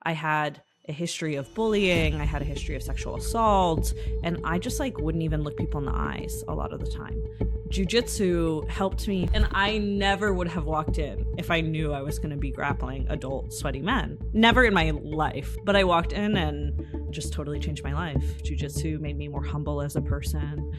I had a history of bullying, I had a history of sexual assault, and I just like wouldn't even look people in the eyes a lot of the time. Jiu-jitsu helped me, and I never would have walked in if I knew I was going to be grappling adult sweaty men. Never in my life. But I walked in and just totally changed my life. Jiu-jitsu made me more humble as a person.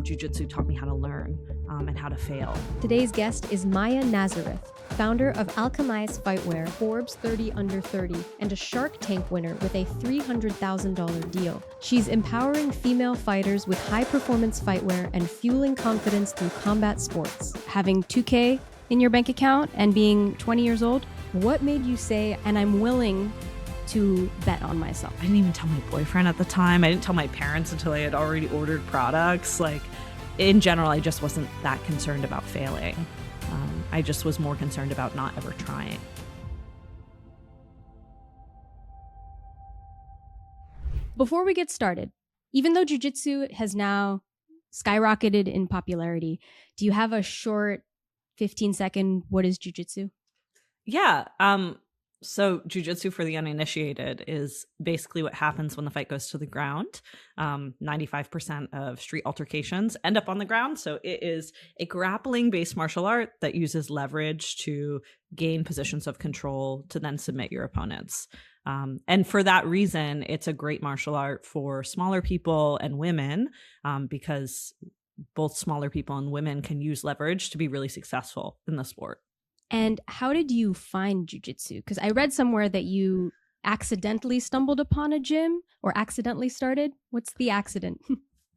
Jiu-jitsu taught me how to learn and how to fail. Today's guest is Maya Nazareth, founder of Alchemized Fightwear, Forbes 30 Under 30, and a Shark Tank winner with a $300,000 deal. She's empowering female fighters with high-performance fightwear and fueling confidence through combat sports. Having $2K in your bank account and being 20 years old, what made you say, and I'm willing to bet on myself? I didn't even tell my boyfriend at the time. I didn't tell my parents until I had already ordered products. Like, in general, I just wasn't that concerned about failing. I just was more concerned about not ever trying. Before we get started, even though jiu-jitsu has now skyrocketed in popularity, do you have a short 15-second, what is jiu-jitsu? Yeah. So jiu-jitsu, for the uninitiated, is basically what happens when the fight goes to the ground. 95% of street altercations end up on the ground. So it is a grappling-based martial art that uses leverage to gain positions of control to then submit your opponents. And for that reason, it's a great martial art for smaller people and women, because both smaller people and women can use leverage to be really successful in the sport. And how did you find jiu-jitsu? Because I read somewhere that you accidentally stumbled upon a gym or accidentally started. What's the accident?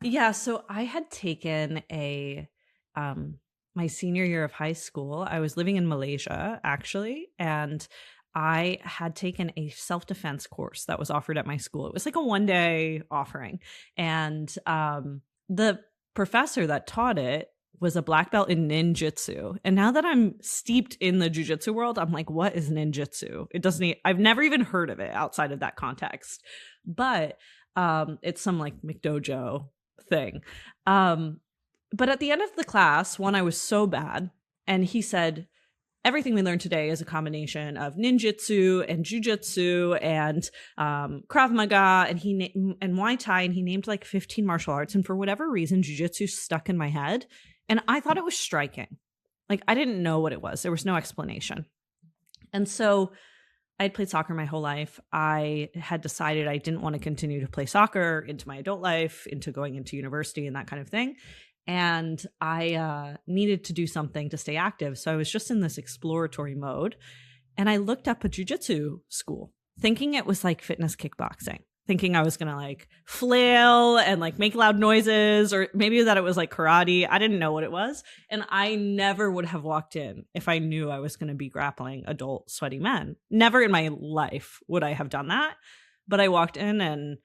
Yeah, so I had taken my senior year of high school. I was living in Malaysia, actually, and I had taken a self-defense course that was offered at my school. It was like a one-day offering. And the professor that taught it was a black belt in ninjutsu. And now that I'm steeped in the jiu-jitsu world, I'm like, what is ninjutsu? I've never even heard of it outside of that context. But it's some like McDojo thing. But at the end of the class, I was so bad. And he said, everything we learned today is a combination of ninjutsu and jiu-jitsu and Krav Maga and Muay Thai. And he named like 15 martial arts. And for whatever reason, jiu-jitsu stuck in my head. And I thought it was striking. Like, I didn't know what it was. There was no explanation. And so I had played soccer my whole life. I had decided I didn't want to continue to play soccer into my adult life, into going into university and that kind of thing. And I needed to do something to stay active. So I was just in this exploratory mode. And I looked up a jiu-jitsu school, thinking it was like fitness kickboxing, thinking I was going to like flail and like make loud noises, or maybe that it was like karate. I didn't know what it was. And I never would have walked in if I knew I was going to be grappling adult sweaty men. Never in my life would I have done that. But I walked in and,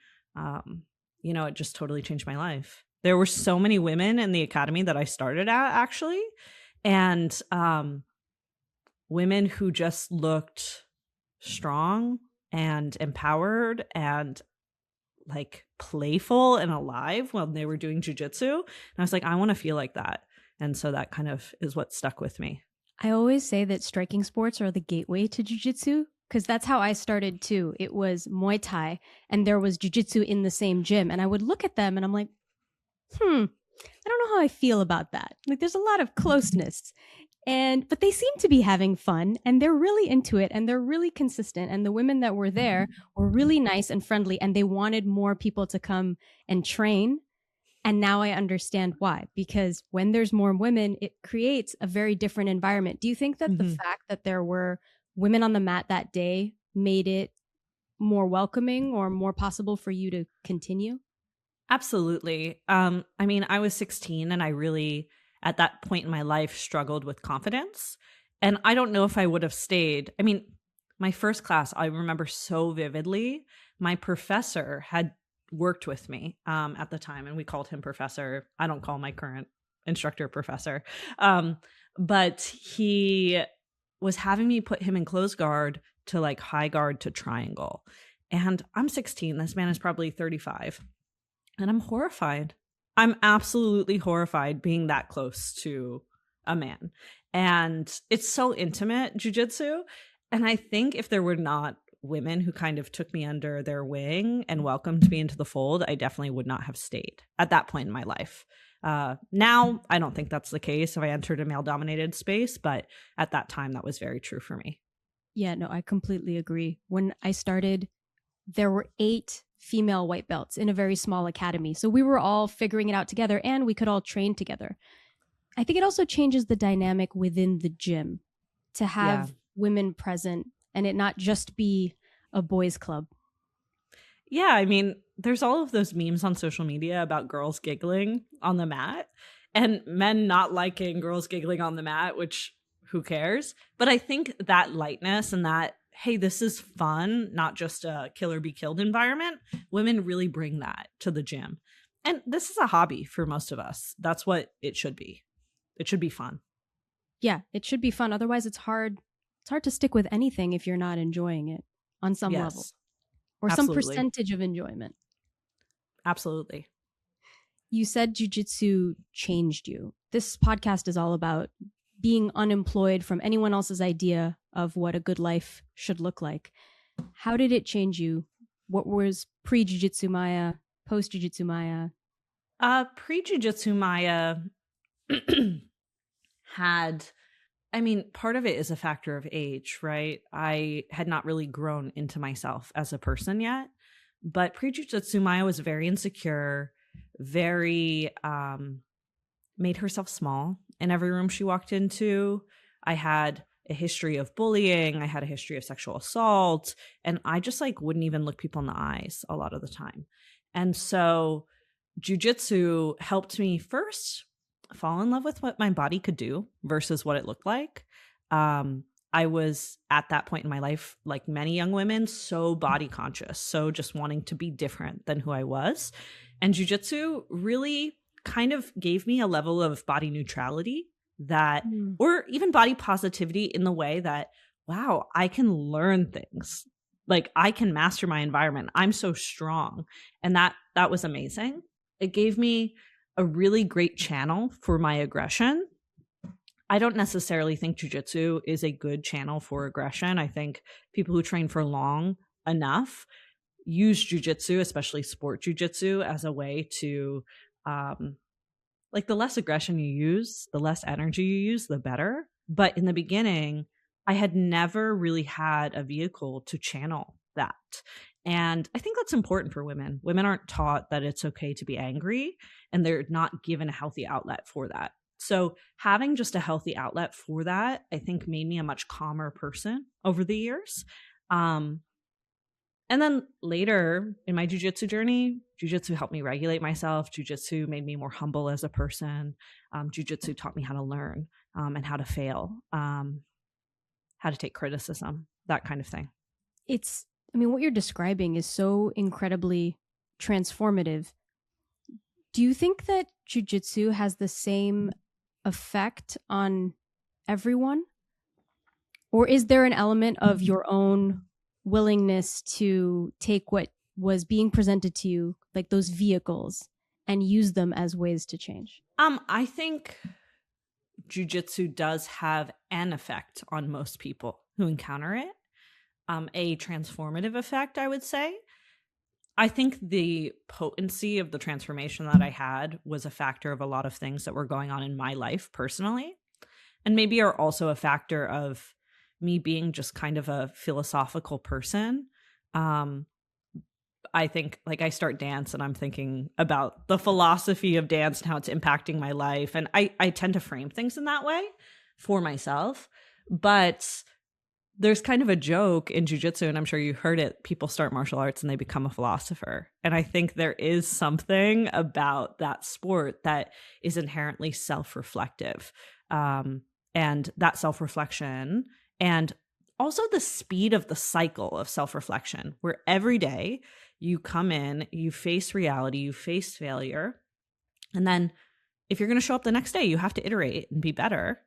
it just totally changed my life. There were so many women in the academy that I started at, actually, and women who just looked strong and empowered and like playful and alive when they were doing jiu-jitsu. And I was like, I want to feel like that. And so that kind of is what stuck with me. I always say that striking sports are the gateway to jiu-jitsu, because that's how I started too. It was Muay Thai and there was jiu-jitsu in the same gym. And I would look at them and I'm like, I don't know how I feel about that. Like, there's a lot of closeness. But they seem to be having fun and they're really into it and they're really consistent. And the women that were there were really nice and friendly and they wanted more people to come and train. And now I understand why, because when there's more women, it creates a very different environment. Do you think that the fact that there were women on the mat that day made it more welcoming or more possible for you to continue? Absolutely. I was 16 and I really, at that point in my life, struggled with confidence. And I don't know if I would have stayed. My first class, I remember so vividly. My professor had worked with me at the time, and we called him professor. I don't call my current instructor professor. But he was having me put him in closed guard to like high guard to triangle. And I'm 16. This man is probably 35. And I'm horrified. I'm absolutely horrified being that close to a man. And it's so intimate, jiu-jitsu. And I think if there were not women who kind of took me under their wing and welcomed me into the fold, I definitely would not have stayed at that point in my life. Now, I don't think that's the case if I entered a male dominated space, but at that time, that was very true for me. Yeah, no, I completely agree. When I started, there were 8 female white belts in a very small academy. So we were all figuring it out together and we could all train together. I think it also changes the dynamic within the gym to Yeah. have women present and it not just be a boys' club. Yeah, I mean, there's all of those memes on social media about girls giggling on the mat and men not liking girls giggling on the mat, which who cares? But I think that lightness and that, hey, this is fun, not just a kill or be killed environment, women really bring that to the gym. And this is a hobby for most of us. That's what it should be. It should be fun. Yeah, it should be fun. Otherwise, it's hard. It's hard to stick with anything if you're not enjoying it on some level Yes, or some absolutely. percentage of enjoyment. Absolutely. You said jujitsu changed you. This podcast is all about being unemployed from anyone else's idea of what a good life should look like. How did it change you? What was pre jujitsu Maya, post jujitsu Maya? Pre jujitsu Maya had, I mean, part of it is a factor of age, right? I had not really grown into myself as a person yet, but pre jujitsu Maya was very insecure, very made herself small in every room she walked into. I had a history of bullying, I had a history of sexual assault, and I just like wouldn't even look people in the eyes a lot of the time. And so jujitsu helped me first fall in love with what my body could do versus what it looked like. I was at that point in my life, like many young women, so body conscious, so just wanting to be different than who I was. And jujitsu really kind of gave me a level of body neutrality that, Mm. or even body positivity in the way that, wow, I can learn things. Like I can master my environment. I'm so strong. And that was amazing. It gave me a really great channel for my aggression. I don't necessarily think jujitsu is a good channel for aggression. I think people who train for long enough use jujitsu, especially sport jujitsu, as a way to, like, the less aggression you use, the less energy you use, the better. But in the beginning, I had never really had a vehicle to channel that. And I think that's important for women. Women aren't taught that it's okay to be angry, and they're not given a healthy outlet for that. So, having just a healthy outlet for that, I think made me a much calmer person over the years. Um, and then later in my jujitsu journey, jujitsu helped me regulate myself. Jujitsu made me more humble as a person. Jujitsu taught me how to learn and how to fail, how to take criticism, that kind of thing. It's, I mean, what you're describing is so incredibly transformative. Do you think that jujitsu has the same effect on everyone? Or is there an element of your own willingness to take what was being presented to you, like those vehicles, and use them as ways to change? I think jujitsu does have an effect on most people who encounter it, a transformative effect, I would say. I think the potency of the transformation that I had was a factor of a lot of things that were going on in my life personally, and maybe are also a factor of me being just kind of a philosophical person. Um, I think like I start dance and I'm thinking about the philosophy of dance and how it's impacting my life. And I tend to frame things in that way for myself. But there's kind of a joke in jujitsu, and I'm sure you heard it. People start martial arts and they become a philosopher. And I think there is something about that sport that is inherently self-reflective. And that self-reflection and also the speed of the cycle of self-reflection, where every day you come in, you face reality, you face failure. And then if you're going to show up the next day, you have to iterate and be better.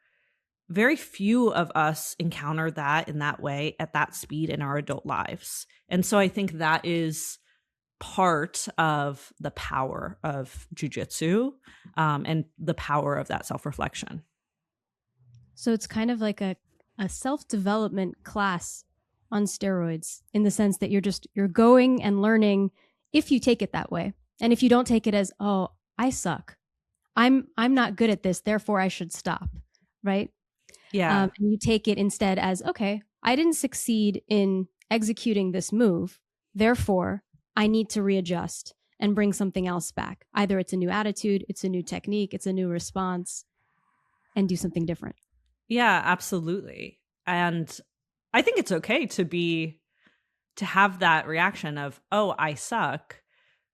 Very few of us encounter that in that way at that speed in our adult lives. And so I think that is part of the power of jujitsu, and the power of that self-reflection. So it's kind of like a self development class on steroids, in the sense that you're going and learning if you take it that way. And if you don't take it as, oh, I suck. I'm not good at this, therefore I should stop, right? Yeah. And you take it instead as, okay, I didn't succeed in executing this move, therefore I need to readjust and bring something else back. Either it's a new attitude, it's a new technique, it's a new response, and do something different. Yeah, absolutely. And I think it's okay to have that reaction of, oh, I suck,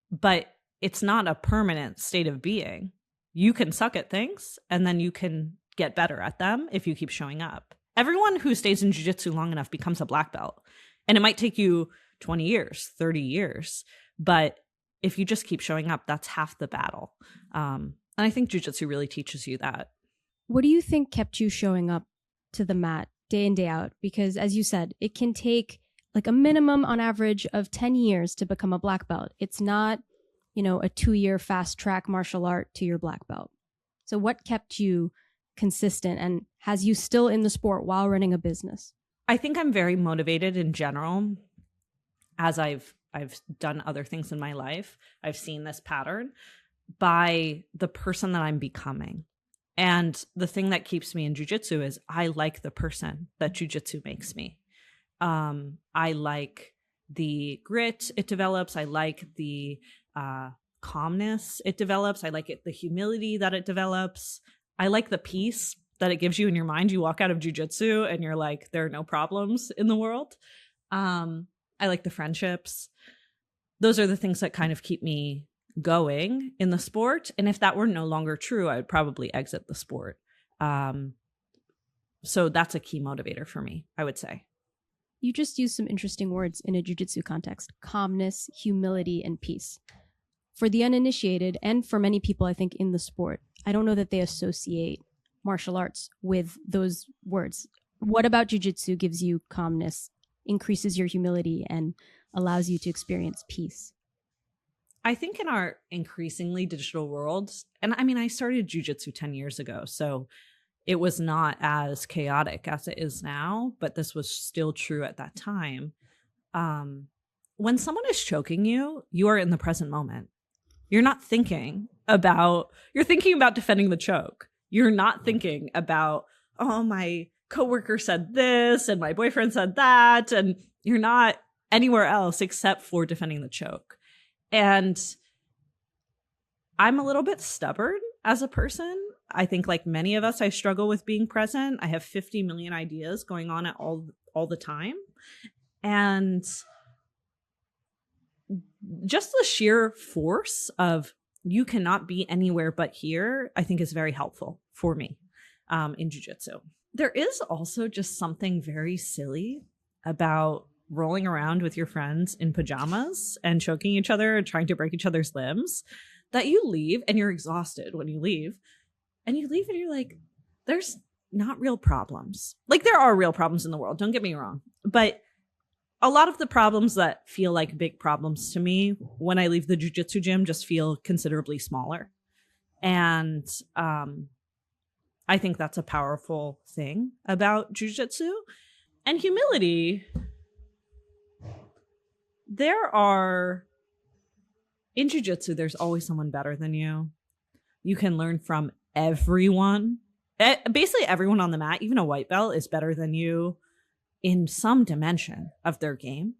but it's not a permanent state of being. You can suck at things and then you can get better at them if you keep showing up. Everyone who stays in jiu-jitsu long enough becomes a black belt. And it might take you 20 years, 30 years, but if you just keep showing up, that's half the battle. And I think jiu-jitsu really teaches you that. What do you think kept you showing up to the mat day in, day out? Because as you said, it can take like a minimum on average of 10 years to become a black belt. It's not, a 2-year fast track martial art to your black belt. So what kept you consistent and has you still in the sport while running a business? I think I'm very motivated in general. As I've done other things in my life, I've seen this pattern by the person that I'm becoming. And the thing that keeps me in jiu-jitsu is I like the person that jiu-jitsu makes me. I like the grit it develops. I like the calmness it develops. I like the humility that it develops. I like the peace that it gives you in your mind. You walk out of jiu-jitsu and you're like, there are no problems in the world. I like the friendships. Those are the things that kind of keep me going in the sport. And if that were no longer true, I would probably exit the sport. So that's a key motivator for me, I would say. You just used some interesting words in a jiu-jitsu context: calmness, humility, and peace. For the uninitiated, and for many people, I think, in the sport, I don't know that they associate martial arts with those words. What about jiu-jitsu gives you calmness, increases your humility, and allows you to experience peace? I think in our increasingly digital world, and I mean, I started jiu-jitsu 10 years ago, so it was not as chaotic as it is now, but this was still true at that time. When someone is choking you, you are in the present moment. You're thinking about defending the choke. You're not thinking about, oh, my coworker said this and my boyfriend said that, and you're not anywhere else except for defending the choke. And I'm a little bit stubborn as a person. I think like many of us, I struggle with being present. I have 50 million ideas going on at all the time. And just the sheer force of you cannot be anywhere but here, I think is very helpful for me in jiu-jitsu. There is also just something very silly about rolling around with your friends in pajamas and choking each other and trying to break each other's limbs, that you leave and you're exhausted when you leave. And you leave and you're like, there's not real problems. Like, there are real problems in the world, don't get me wrong. But a lot of the problems that feel like big problems to me when I leave the jiu-jitsu gym just feel considerably smaller. And I think that's a powerful thing about jiu-jitsu. And humility, in jiu-jitsu, there's always someone better than you. You can learn from everyone. Basically everyone on the mat, even a white belt, is better than you in some dimension of their game.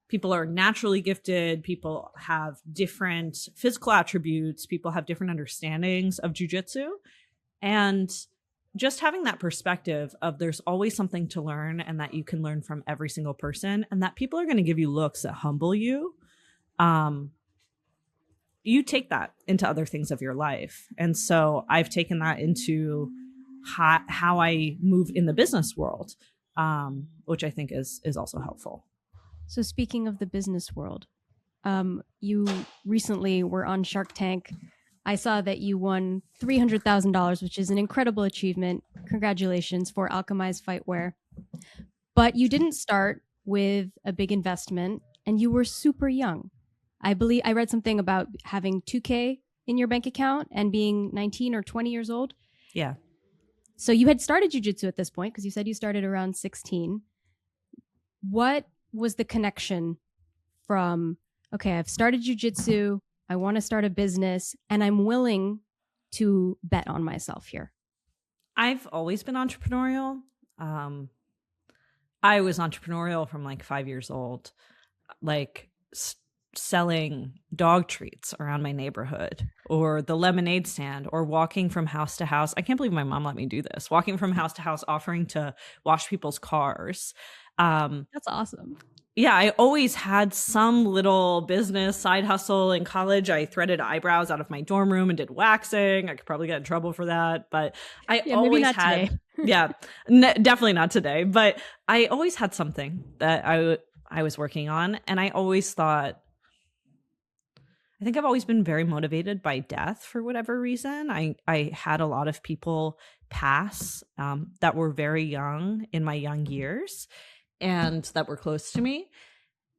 People are naturally gifted. People have different physical attributes. People have different understandings of jiu-jitsu. And just having that perspective of there's always something to learn and that you can learn from every single person and that people are going to give you looks that humble you. You take that into other things of your life. And so I've taken that into how I move in the business world, which I think is also helpful. So speaking of the business world, you recently were on Shark Tank. I saw that you won $300,000, which is an incredible achievement. Congratulations for Alchemized Fightwear. But you didn't start with a big investment and you were super young. I believe I read something about having $2,000 in your bank account and being 19 or 20 years old. Yeah. So you had started jiu-jitsu at this point because you said you started around 16. What was the connection from, okay, I've started jujitsu, I want to start a business, and I'm willing to bet on myself here? I've always been entrepreneurial. Um, I was entrepreneurial from like 5 years old, like selling dog treats around my neighborhood, or the lemonade stand, or walking from house to house. I can't believe my mom let me do this. Walking from house to house, offering to wash people's cars. That's awesome. Yeah, I always had some little business side hustle. In college, I threaded eyebrows out of my dorm room and did waxing. I could probably get in trouble for that, but I Yeah, maybe always not had, today. yeah, definitely not today, but I always had something that I was working on. And I always thought, I think I've always been very motivated by death for whatever reason. I had a lot of people pass that were very young in my young years and that were close to me.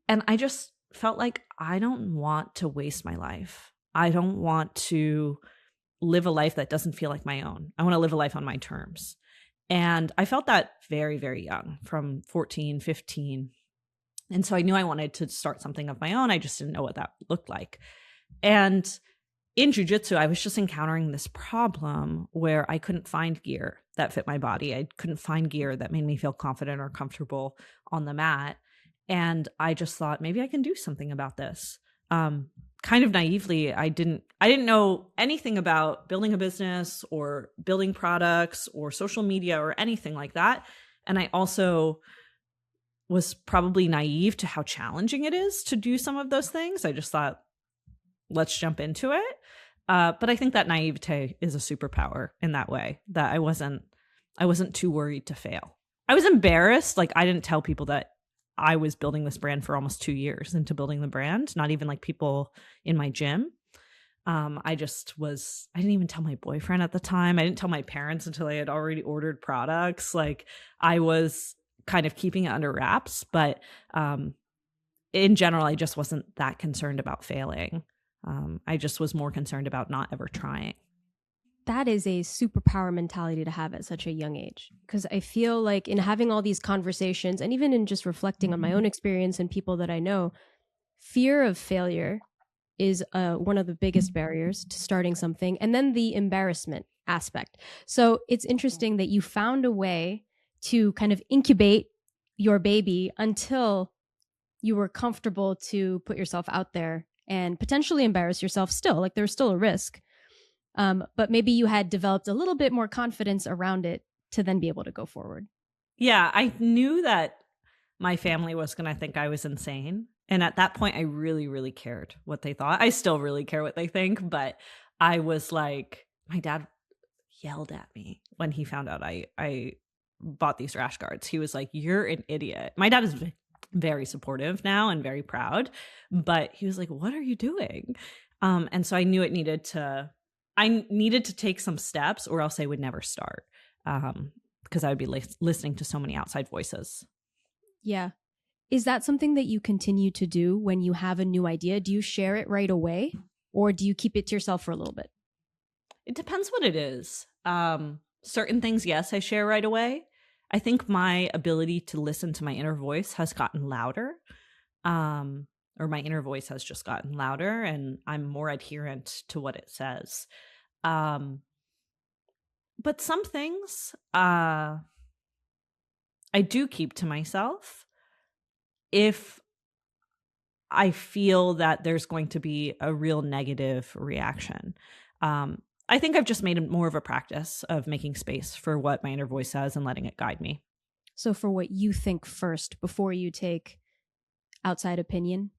And I just felt like I don't want to waste my life. I don't want to live a life that doesn't feel like my own. I want to live a life on my terms. And I felt that very, very young, from 14, 15. And so I knew I wanted to start something of my own. I just didn't know what that looked like. And in jujitsu, I was just encountering this problem where I couldn't find gear that fit my body. I couldn't find gear that made me feel confident or comfortable on the mat. And I just thought, maybe I can do something about this. Kind of naively, I didn't know anything about building a business or building products or social media or anything like that. And I also was probably naive to how challenging it is to do some of those things. I just thought, let's jump into it. But I think that naivete is a superpower in that way, that I wasn't too worried to fail. I was embarrassed. Like, I didn't tell people that I was building this brand for almost 2 years into building the brand, not even like people in my gym. I didn't even tell my boyfriend at the time. I didn't tell my parents until I had already ordered products. Like, I was kind of keeping it under wraps, but in general, I just wasn't that concerned about failing. I just was more concerned about not ever trying. That is a superpower mentality to have at such a young age. Because I feel like in having all these conversations and even in just reflecting on my own experience and people that I know, fear of failure is one of the biggest barriers to starting something. And then the embarrassment aspect. So it's interesting that you found a way to kind of incubate your baby until you were comfortable to put yourself out there and potentially embarrass yourself still. Like, there's still a risk. But maybe you had developed a little bit more confidence around it to then be able to go forward. Yeah, I knew that my family was going to think I was insane. And at that point, I really, really cared what they thought. I still really care what they think, but I was like, my dad yelled at me when he found out I bought these rash guards. He was like, "You're an idiot." My dad is very supportive now and very proud, but he was like, "What are you doing?" And so I knew I needed to take some steps, or else I would never start, because I would be listening to so many outside voices. Yeah. Is that something that you continue to do when you have a new idea? Do you share it right away, or do you keep it to yourself for a little bit? It depends what it is. Certain things, yes, I share right away. I think my ability to listen to my inner voice has gotten louder, or my inner voice has just gotten louder, and I'm more adherent to what it says. Um, but some things I do keep to myself if I feel that there's going to be a real negative reaction. I think I've just made it more of a practice of making space for what my inner voice says and letting it guide me. So, for what you think first before you take outside opinion?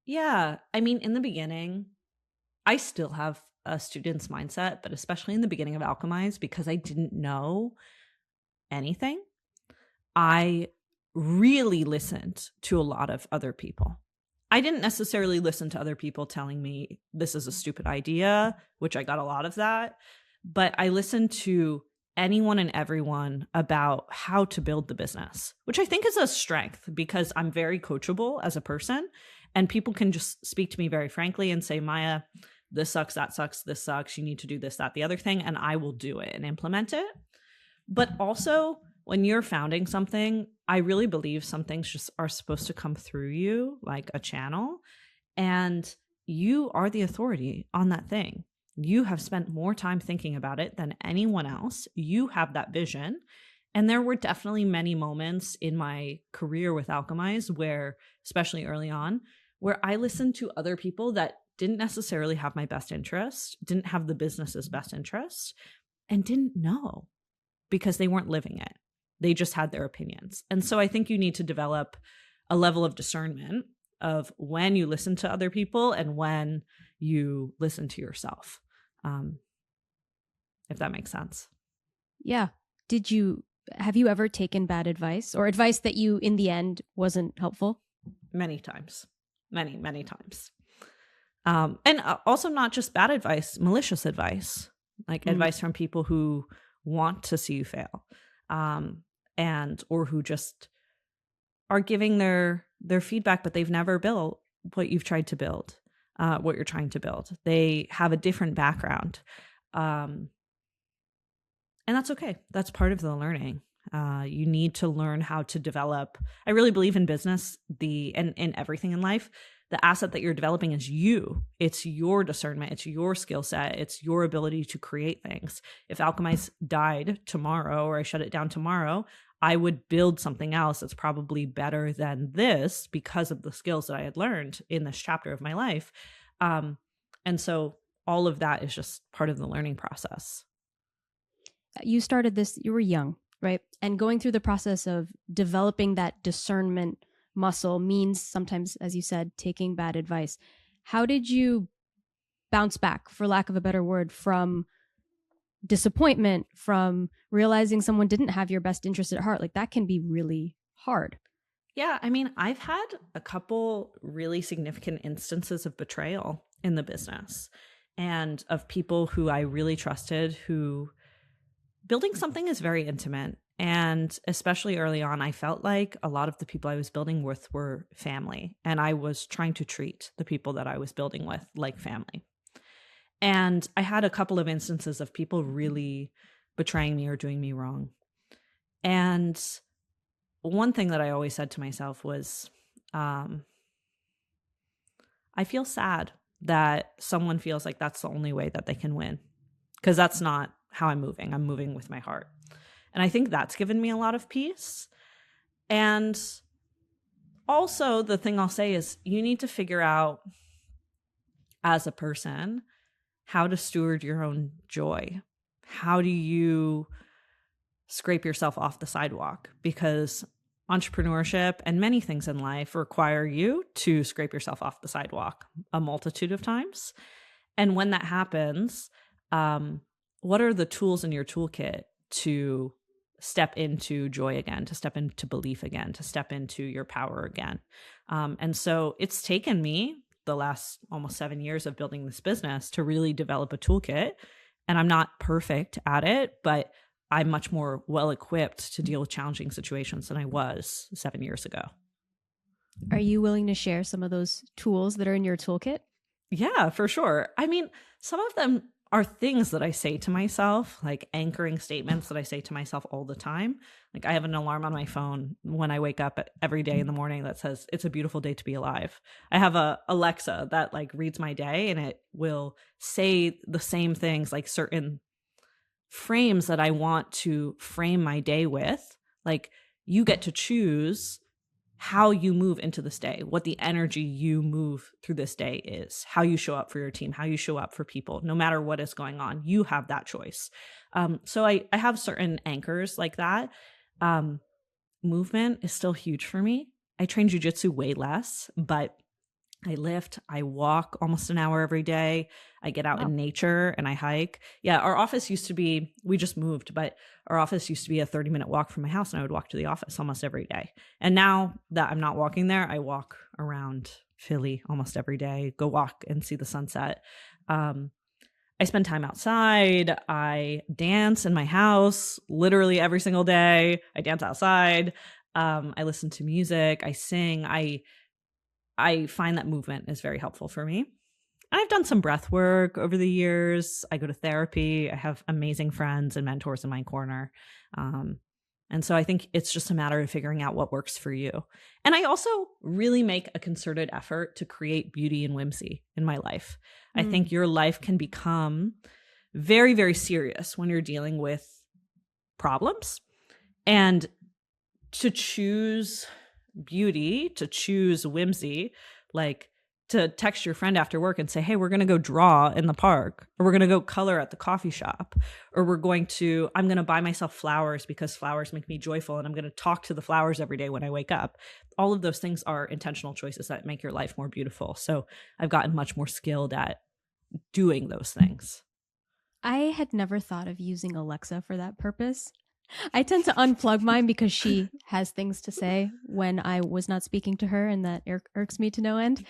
Yeah. I mean, in the beginning, I still have a student's mindset, but especially in the beginning of Alchemize, because I didn't know anything, I really listened to a lot of other people. I didn't necessarily listen to other people telling me this is a stupid idea, which I got a lot of that, but I listened to anyone and everyone about how to build the business, which I think is a strength because I'm very coachable as a person, and people can just speak to me very frankly and say, "Maya, this sucks, that sucks, this sucks, you need to do this, that, the other thing," and I will do it and implement it. But also, when you're founding something, I really believe some things just are supposed to come through you like a channel, and you are the authority on that thing. You have spent more time thinking about it than anyone else. You have that vision. And there were definitely many moments in my career with Alchemize where, especially early on, where I listened to other people that didn't necessarily have my best interest, didn't have the business's best interest, and didn't know because they weren't living it. They just had their opinions. And so I think you need to develop a level of discernment of when you listen to other people and when you listen to yourself, if that makes sense. Yeah. Have you ever taken bad advice or advice that you, in the end, wasn't helpful? Many times. Many times. And also not just bad advice, malicious advice, like advice from people who want to see you fail, and or who just are giving their feedback, but they've never built what you've tried to build, what you're trying to build. They have a different background, and that's okay. That's part of the learning. You need to learn how to develop. I really believe in business, and in everything in life. The asset that you're developing is you. It's your discernment. It's your skill set. It's your ability to create things. If Alchemize died tomorrow or I shut it down tomorrow, I would build something else that's probably better than this because of the skills that I had learned in this chapter of my life. And so all of that is just part of the learning process. You started this, you were young, right? And going through the process of developing that discernment muscle means sometimes, as you said, taking bad advice. How did you bounce back, for lack of a better word, from disappointment, from realizing someone didn't have your best interest at heart? Like that can be really hard. Yeah, I mean, I've had a couple really significant instances of betrayal in the business and of people who I really trusted, who building something is very intimate. And especially early on, I felt like a lot of the people I was building with were family. And I was trying to treat the people that I was building with like family. And I had a couple of instances of people really betraying me or doing me wrong. And one thing that I always said to myself was, I feel sad that someone feels like that's the only way that they can win, because that's not how I'm moving. I'm moving with my heart. And I think that's given me a lot of peace. And also the thing I'll say is you need to figure out as a person how to steward your own joy. How do you scrape yourself off the sidewalk? Because entrepreneurship and many things in life require you to scrape yourself off the sidewalk a multitude of times. And when that happens, what are the tools in your toolkit to step into joy again, to step into belief again, to step into your power again? And so it's taken me the last almost 7 years of building this business to really develop a toolkit. And I'm not perfect at it, but I'm much more well equipped to deal with challenging situations than I was 7 years ago. Are you willing to share some of those tools that are in your toolkit? Yeah, for sure. I mean, some of them are things that I say to myself, like anchoring statements that I say to myself all the time. Like I have an alarm on my phone when I wake up every day in the morning that says, "It's a beautiful day to be alive." I have a Alexa that like reads my day, and it will say the same things, like certain frames that I want to frame my day with. Like you get to choose how you move into this day, what the energy you move through this day is, how you show up for your team, how you show up for people, no matter what is going on. You have that choice. So I have certain anchors like that. Movement is still huge for me. I train jiu-jitsu way less, but I lift, I walk almost an hour every day. I get out in nature and I hike. Yeah, our office used to be, we just moved, but our office used to be a 30-minute walk from my house, and I would walk to the office almost every day. And now that I'm not walking there, I walk around Philly almost every day, go walk and see the sunset. I spend time outside. I dance in my house literally every single day. I dance outside. I listen to music. I sing. I find that movement is very helpful for me. I've done some breath work over the years. I go to therapy. I have amazing friends and mentors in my corner. And so I think it's just a matter of figuring out what works for you. And I also really make a concerted effort to create beauty and whimsy in my life. I think your life can become very, very serious when you're dealing with problems. And to choose beauty, to choose whimsy, like to text your friend after work and say, hey, we're going to go draw in the park, or we're going to go color at the coffee shop, or I'm going to buy myself flowers because flowers make me joyful, and I'm going to talk to the flowers every day when I wake up. All of those things are intentional choices that make your life more beautiful. So I've gotten much more skilled at doing those things. I had never thought of using Alexa for that purpose. I tend to unplug mine because she has things to say when I was not speaking to her, and that irks me to no end.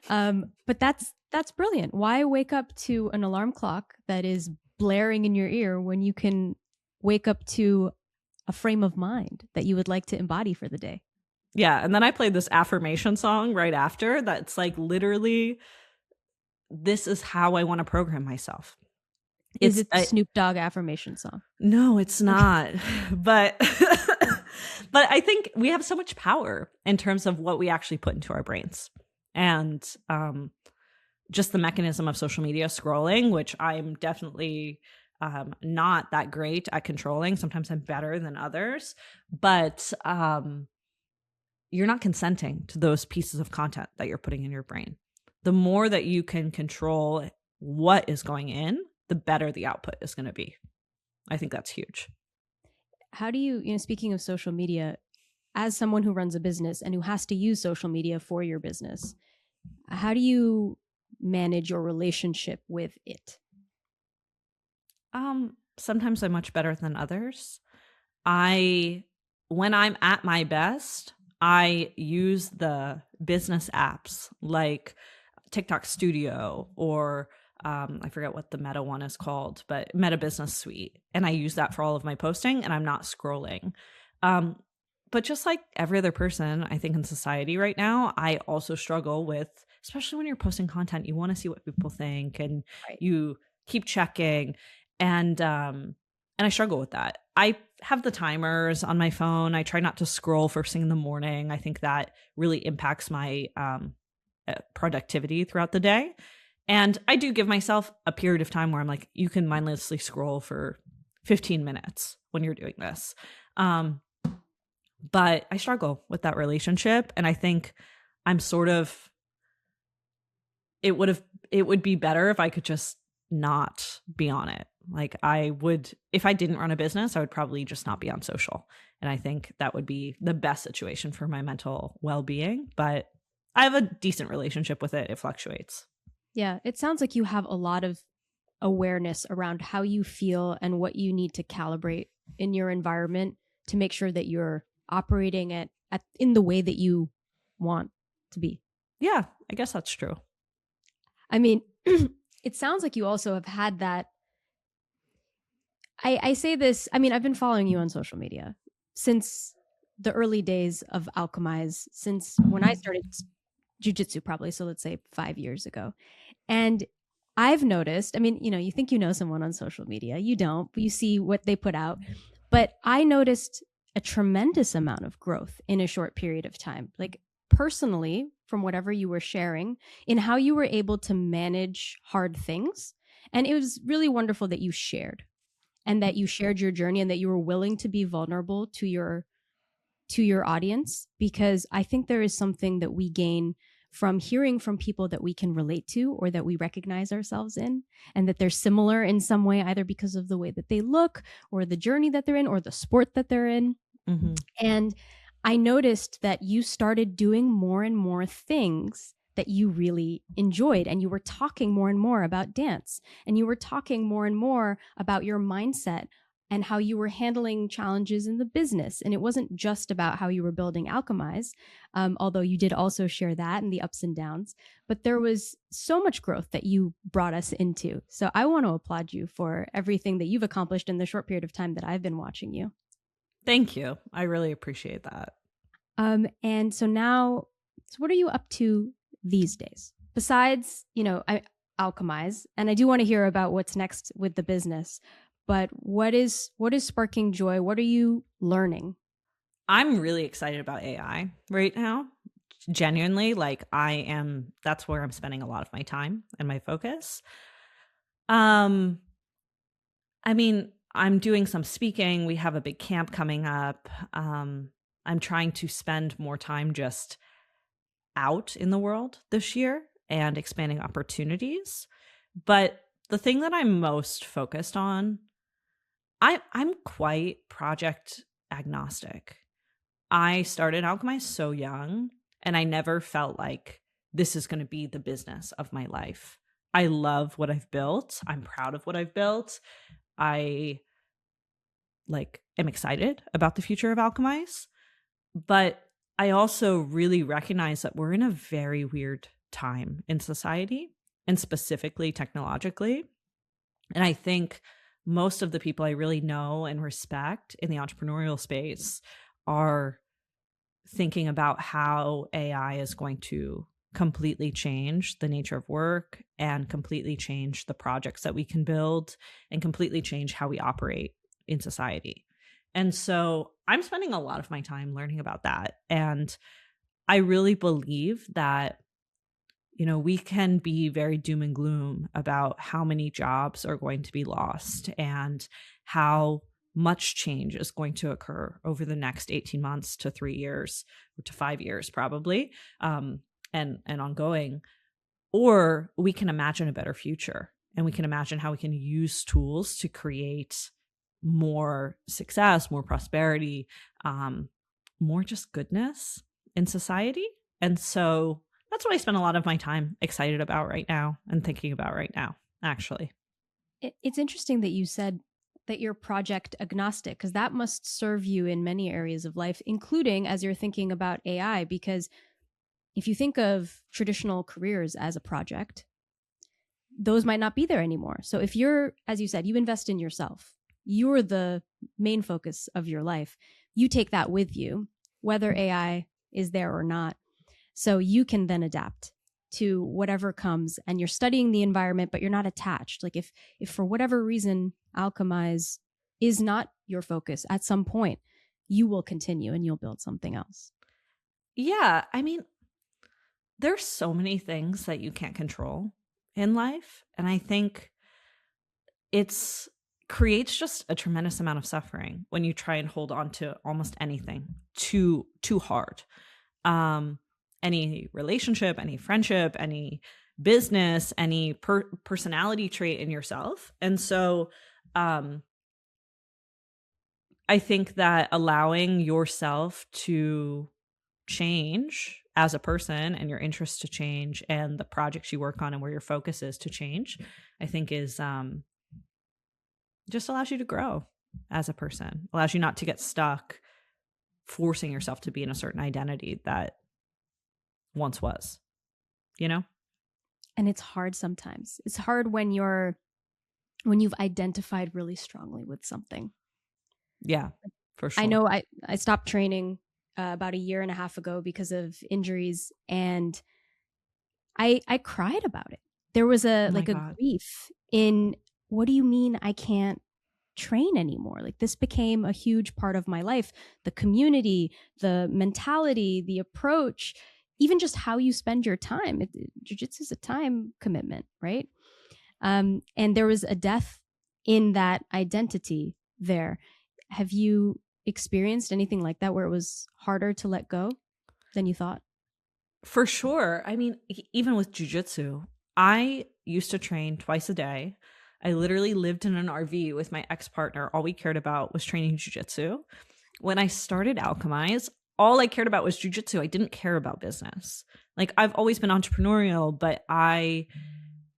But that's brilliant. Why wake up to an alarm clock that is blaring in your ear when you can wake up to a frame of mind that you would like to embody for the day? Yeah, and then I played this affirmation song right after that's like literally, this is how I want to program myself. Is it the Snoop Dogg affirmation song? No, it's not. But but I think we have so much power in terms of what we actually put into our brains. And just the mechanism of social media scrolling, which I'm definitely not that great at controlling. Sometimes I'm better than others, but you're not consenting to those pieces of content that you're putting in your brain. The more that you can control what is going in, the better the output is going to be. I think that's huge. How do you, speaking of social media, as someone who runs a business and who has to use social media for your business, how do you manage your relationship with it? Sometimes I'm much better than others. When I'm at my best, I use the business apps like TikTok Studio, or I forget what the Meta one is called, but Meta Business Suite. And I use that for all of my posting, and I'm not scrolling. But just like every other person, I think in society right now, I also struggle with, especially when you're posting content, you want to see what people think, and Right. you keep checking. And I struggle with that. I have the timers on my phone. I try not to scroll first thing in the morning. I think that really impacts my productivity throughout the day. And I do give myself a period of time where I'm like, you can mindlessly scroll for 15 minutes when you're doing this. But I struggle with that relationship. And I think I'm sort of, it would be better if I could just not be on it. Like if I didn't run a business, I would probably just not be on social. And I think that would be the best situation for my mental well-being. But I have a decent relationship with it. It fluctuates. Yeah, it sounds like you have a lot of awareness around how you feel and what you need to calibrate in your environment to make sure that you're operating in the way that you want to be. Yeah, I guess that's true. I mean, it sounds like you also have had that. I say this, I mean, I've been following you on social media since the early days of Alchemize, since when I started jiu-jitsu, probably. So let's say 5 years ago. And I've noticed, I mean, you think you know someone on social media, you don't, but you see what they put out. But I noticed a tremendous amount of growth in a short period of time. Like personally, from whatever you were sharing, in how you were able to manage hard things. And it was really wonderful that you shared, and that you shared your journey, and that you were willing to be vulnerable to your audience, because I think there is something that we gain from hearing from people that we can relate to, or that we recognize ourselves in, and that they're similar in some way, either because of the way that they look, or the journey that they're in, or the sport that they're in. Mm-hmm. And I noticed that you started doing more and more things that you really enjoyed, and you were talking more and more about dance, and you were talking more and more about your mindset and how you were handling challenges in the business. And it wasn't just about how you were building Alchemize, although you did also share that and the ups and downs, but there was so much growth that you brought us into. So I want to applaud you for everything that you've accomplished in the short period of time that I've been watching you. Thank you. I really appreciate that. And so now, what are you up to these days? Besides, Alchemize, and I do want to hear about what's next with the business. but what is sparking joy? What are you learning? I'm really excited about AI right now. Genuinely, like that's where I'm spending a lot of my time and my focus. Um, I mean, I'm doing some speaking. We have a big camp coming up. I'm trying to spend more time just out in the world this year and expanding opportunities. But the thing that I'm most focused on, I'm quite project agnostic. I started Alchemy so young, and I never felt like this is going to be the business of my life. I love what I've built. I'm proud of what I've built. I am excited about the future of Alchemize, but I also really recognize that we're in a very weird time in society and specifically technologically. And I think most of the people I really know and respect in the entrepreneurial space are thinking about how AI is going to completely change the nature of work and completely change the projects that we can build and completely change how we operate in society. And so I'm spending a lot of my time learning about that. And I really believe that, we can be very doom and gloom about how many jobs are going to be lost and how much change is going to occur over the next 18 months to 3 years or to 5 years, probably, and ongoing. Or we can imagine a better future, and we can imagine how we can use tools to create more success, more prosperity, more just goodness in society. And so that's what I spend a lot of my time excited about right now and thinking about right now, actually. It's interesting that you said that you're project agnostic, because that must serve you in many areas of life, including as you're thinking about AI. Because if you think of traditional careers as a project, those might not be there anymore. So if you're, as you said, you invest in yourself, you're the main focus of your life, you take that with you, whether AI is there or not. So you can then adapt to whatever comes, and you're studying the environment, but you're not attached. Like if for whatever reason Alchemize is not your focus at some point, you will continue and you'll build something else. Yeah. I mean, there's so many things that you can't control in life. And I think it's creates just a tremendous amount of suffering when you try and hold on to almost anything too hard. Um, any relationship, any friendship, any business, any personality trait in yourself. And so um, I think that allowing yourself to change as a person and your interests to change and the projects you work on and where your focus is to change, I think is just allows you to grow as a person, allows you not to get stuck forcing yourself to be in a certain identity that once was, you know? And it's hard sometimes. It's hard when you've identified really strongly with something. Yeah, for I sure. know I stopped training about a year and a half ago because of injuries, and I cried about it. There was Oh my a God. grief in, what do you mean I can't train anymore? Like, this became a huge part of my life. The community, the mentality, the approach, even just how you spend your time. Jiu-jitsu is a time commitment, right? And there was a death in that identity there. Have you experienced anything like that where it was harder to let go than you thought? For sure. I mean, even with jujitsu, I used to train twice a day. I literally lived in an RV with my ex partner. All we cared about was training jujitsu. When I started Alchemize, all I cared about was jujitsu. I didn't care about business. Like, I've always been entrepreneurial, but I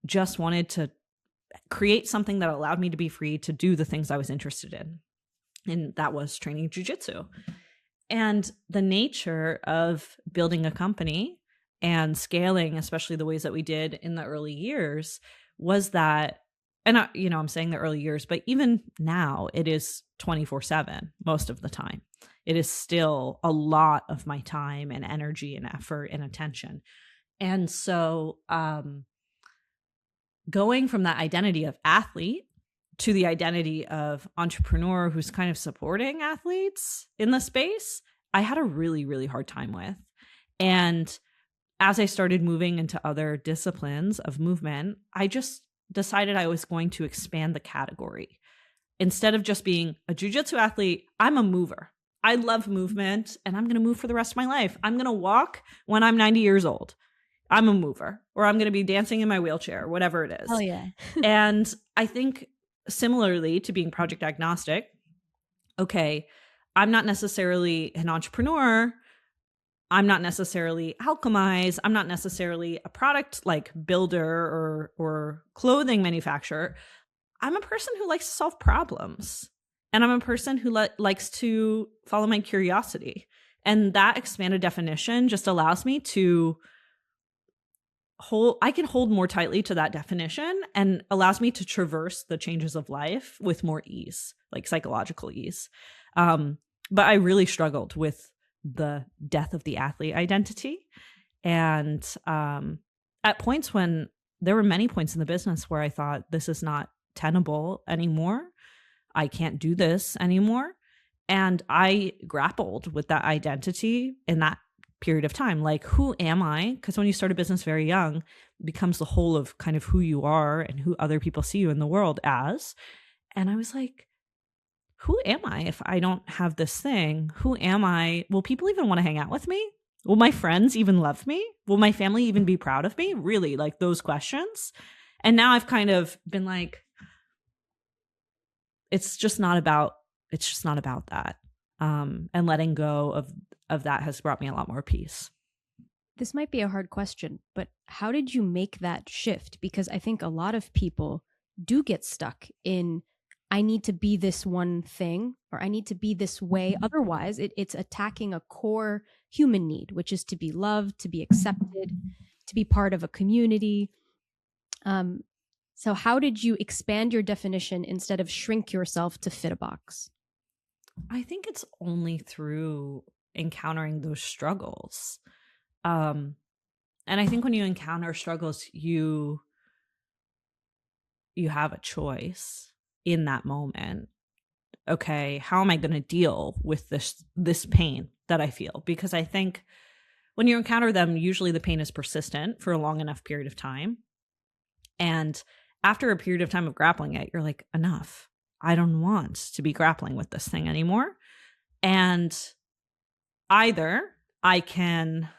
just wanted to create something that allowed me to be free to do the things I was interested in. And that was training jujitsu. And the nature of building a company and scaling, especially the ways that we did in the early years, was that, and I'm saying the early years, but even now it is 24/7 most of the time. It is still a lot of my time and energy and effort and attention. And so going from that identity of athlete to the identity of entrepreneur who's kind of supporting athletes in the space, I had a really, really hard time with. And as I started moving into other disciplines of movement, I just decided I was going to expand the category. Instead of just being a jiu-jitsu athlete, I'm a mover. I love movement and I'm going to move for the rest of my life. I'm going to walk when I'm 90 years old. I'm a mover, or I'm going to be dancing in my wheelchair, whatever it is. Oh, yeah. And I think similarly to being project agnostic, okay, I'm not necessarily an entrepreneur. I'm not necessarily Alchemize. I'm not necessarily a product like builder or clothing manufacturer. I'm a person who likes to solve problems. And I'm a person who likes to follow my curiosity. And that expanded definition just allows me to I can hold more tightly to that definition and allows me to traverse the changes of life with more ease, like psychological ease. But I really struggled with the death of the athlete identity. And at points when there were many points in the business where I thought this is not tenable anymore. I can't do this anymore. And I grappled with that identity in that period of time. Like, who am I? Because when you start a business very young, it becomes the whole of kind of who you are and who other people see you in the world as. And I was like, who am I if I don't have this thing? Who am I? Will people even want to hang out with me? Will my friends even love me? Will my family even be proud of me? Really, like those questions. And now I've kind of been like, it's just not about that. And letting go of that has brought me a lot more peace. This might be a hard question, but how did you make that shift? Because I think a lot of people do get stuck in, I need to be this one thing, or I need to be this way. Otherwise, it's attacking a core human need, which is to be loved, to be accepted, to be part of a community. So how did you expand your definition instead of shrink yourself to fit a box? I think it's only through encountering those struggles. And I think when you encounter struggles, you have a choice in that moment. Okay, how am I going to deal with this pain that I feel? Because I think when you encounter them, usually the pain is persistent for a long enough period of time. And after a period of time of grappling it, you're like, enough. I don't want to be grappling with this thing anymore. And either I can,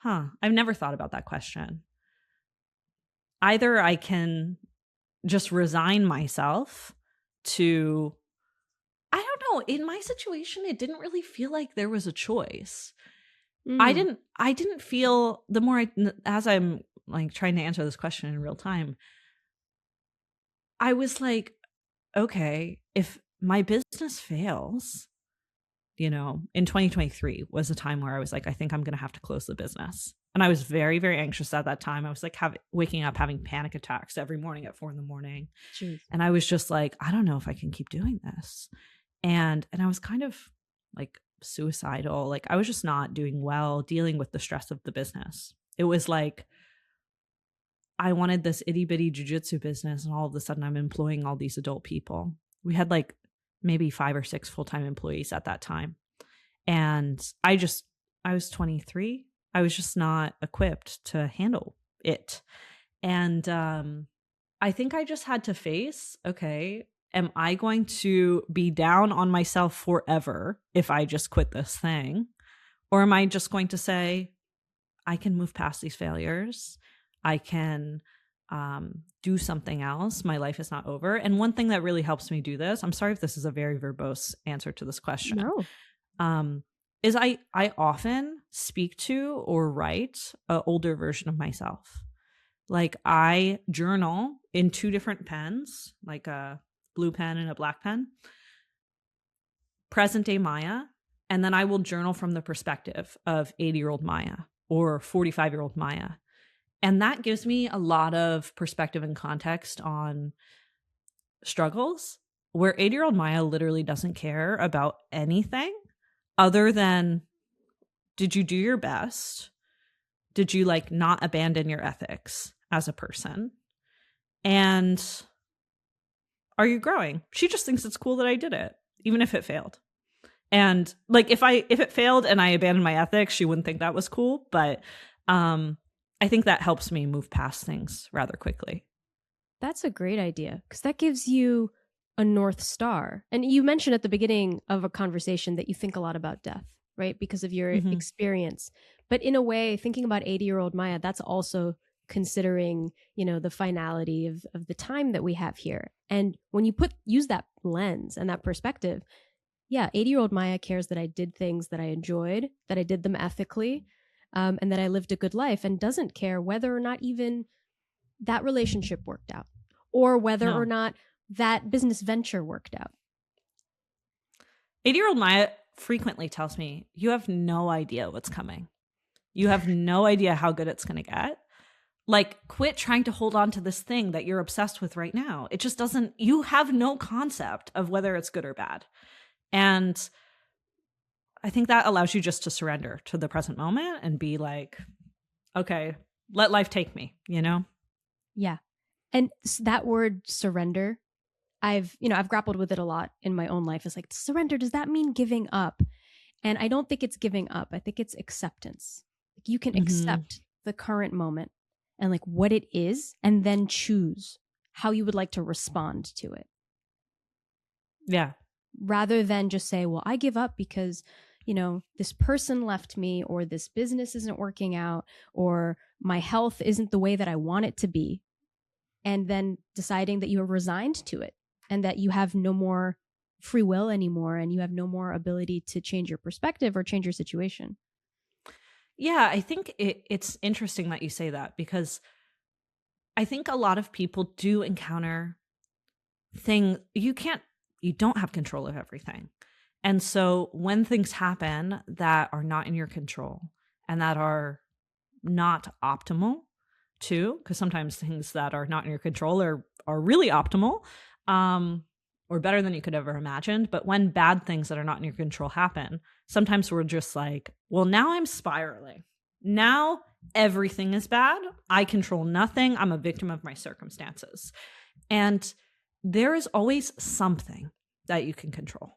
I've never thought about that question. Either I can just resign myself to, I don't know, in my situation, it didn't really feel like there was a choice. I didn't feel, the more as I'm like trying to answer this question in real time, I was like, okay, if my business fails, in 2023 was a time where I was like, I think I'm going to have to close the business. And I was very, very anxious at that time. I was like waking up, having panic attacks every morning at 4 a.m. Jeez. And I was just like, I don't know if I can keep doing this. And I was kind of like suicidal. Like, I was just not doing well dealing with the stress of the business. It was like, I wanted this itty bitty jiu-jitsu business, and all of a sudden I'm employing all these adult people. We had like maybe 5 or 6 full-time employees at that time. And I was 23. I was just not equipped to handle it. And I think I just had to face, okay, am I going to be down on myself forever if I just quit this thing? Or am I just going to say, I can move past these failures. I can do something else. My life is not over. And one thing that really helps me do this, I'm sorry if this is a very verbose answer to this question, is I often speak to or write an older version of myself. Like, I journal in 2 different pens, like a blue pen and a black pen, present day Maya, and then I will journal from the perspective of 80-year-old Maya or 45-year-old Maya. And that gives me a lot of perspective and context on struggles, where 80-year-old Maya literally doesn't care about anything other than, did you do your best? Did you like not abandon your ethics as a person? And are you growing? She just thinks it's cool that I did it, even if it failed. And like if it failed and I abandoned my ethics, she wouldn't think that was cool. But I think that helps me move past things rather quickly. That's a great idea because that gives you a North Star. And you mentioned at the beginning of a conversation that you think a lot about death, right? Because of your Mm-hmm. experience. But in a way, thinking about 80-year-old Maya, that's also considering, the finality of the time that we have here. And when you use that lens and that perspective, yeah, 80-year-old Maya cares that I did things that I enjoyed, that I did them ethically, and that I lived a good life, and doesn't care whether or not even that relationship worked out or whether or No. not that business venture worked out. 80-year-old Maya frequently tells me, you have no idea what's coming. You have no idea how good it's going to get. Like, quit trying to hold on to this thing that you're obsessed with right now. It just doesn't, you have no concept of whether it's good or bad. And I think that allows you just to surrender to the present moment and be like, okay, let life take me, you know? Yeah. And that word surrender, I've grappled with it a lot in my own life. It's like, surrender, does that mean giving up? And I don't think it's giving up. I think it's acceptance. Like, you can Mm-hmm. accept the current moment and like what it is, and then choose how you would like to respond to it. Yeah. Rather than just say, well, I give up because, this person left me, or this business isn't working out, or my health isn't the way that I want it to be. And then deciding that you are resigned to it and that you have no more free will anymore, and you have no more ability to change your perspective or change your situation. Yeah, I think it's interesting that you say that, because I think a lot of people do encounter things you don't have control of everything. And so when things happen that are not in your control and that are not optimal too, because sometimes things that are not in your control are really optimal, um, or better than you could ever imagined. But when bad things that are not in your control happen, sometimes we're just like, well, now I'm spiraling. Now everything is bad. I control nothing. I'm a victim of my circumstances. And there is always something that you can control,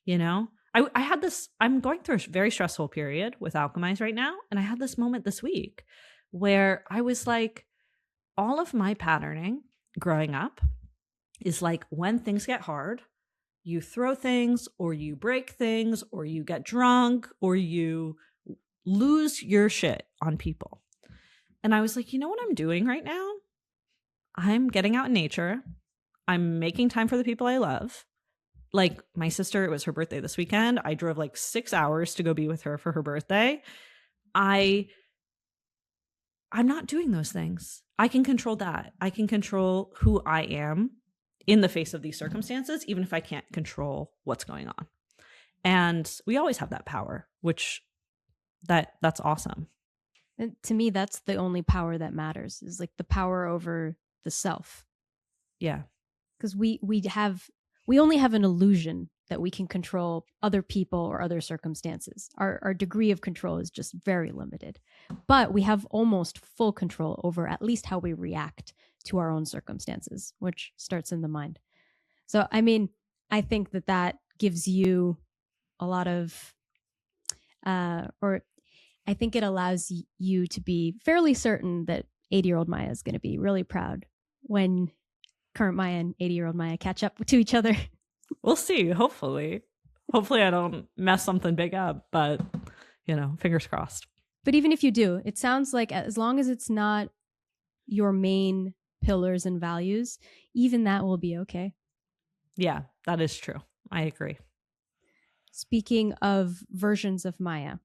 you know? I had this, I'm going through a very stressful period with Alchemize right now. And I had this moment this week where I was like, all of my patterning growing up is like, when things get hard, you throw things or you break things or you get drunk or you lose your shit on people. And I was like, you know what I'm doing right now? I'm getting out in nature. I'm making time for the people I love. Like my sister, it was her birthday this weekend. I drove like 6 hours to go be with her for her birthday. I'm not doing those things. I can control that. I can control who I am in the face of these circumstances, even if I can't control what's going on. And we always have that power, which that's awesome. And to me, that's the only power that matters, is like the power over the self. Yeah. Because we only have an illusion that we can control other people or other circumstances. Our degree of control is just very limited. But we have almost full control over at least how we react to our own circumstances, which starts in the mind. So, I mean, I think that gives you a lot of, or I think it allows you to be fairly certain that 80-year-old Maya is going to be really proud when current Maya and 80-year-old Maya catch up to each other. We'll see. Hopefully I don't mess something big up, but fingers crossed. But even if you do, it sounds like as long as it's not your main pillars and values, even that will be okay. Yeah, that is true. I agree. Speaking of versions of Maya,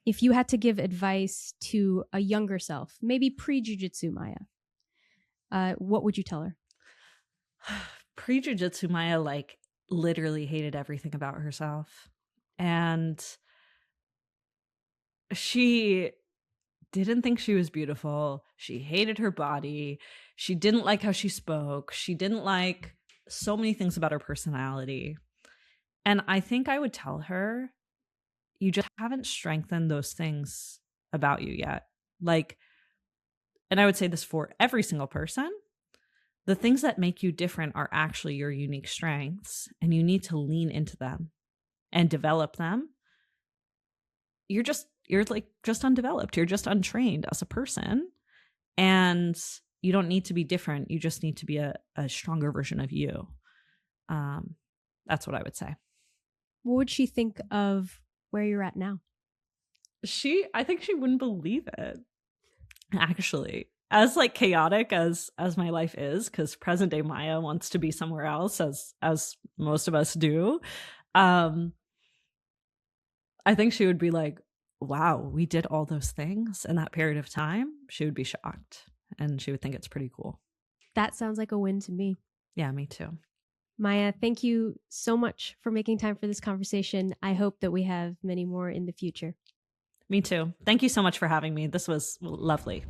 if you had to give advice to a younger self, maybe pre-jiu-jitsu Maya, what would you tell her? Pre-jiu-jitsu Maya like literally hated everything about herself. And she didn't think she was beautiful. She hated her body. She didn't like how she spoke. She didn't like so many things about her personality. And I think I would tell her, you just haven't strengthened those things about you yet. Like, and I would say this for every single person, The things that make you different are actually your unique strengths, and you need to lean into them and develop them. You're like just undeveloped. You're just untrained as a person. And you don't need to be different. You just need to be a stronger version of you. That's what I would say. What would she think of where you're at now? I think she wouldn't believe it. Actually, as like chaotic as my life is, because present day Maya wants to be somewhere else, as most of us do. I think she would be like, wow, we did all those things in that period of time. She would be shocked, and she would think it's pretty cool. That sounds like a win to me. Yeah, me too. Maya, thank you so much for making time for this conversation. I hope that we have many more in the future. Me too. Thank you so much for having me. This was lovely.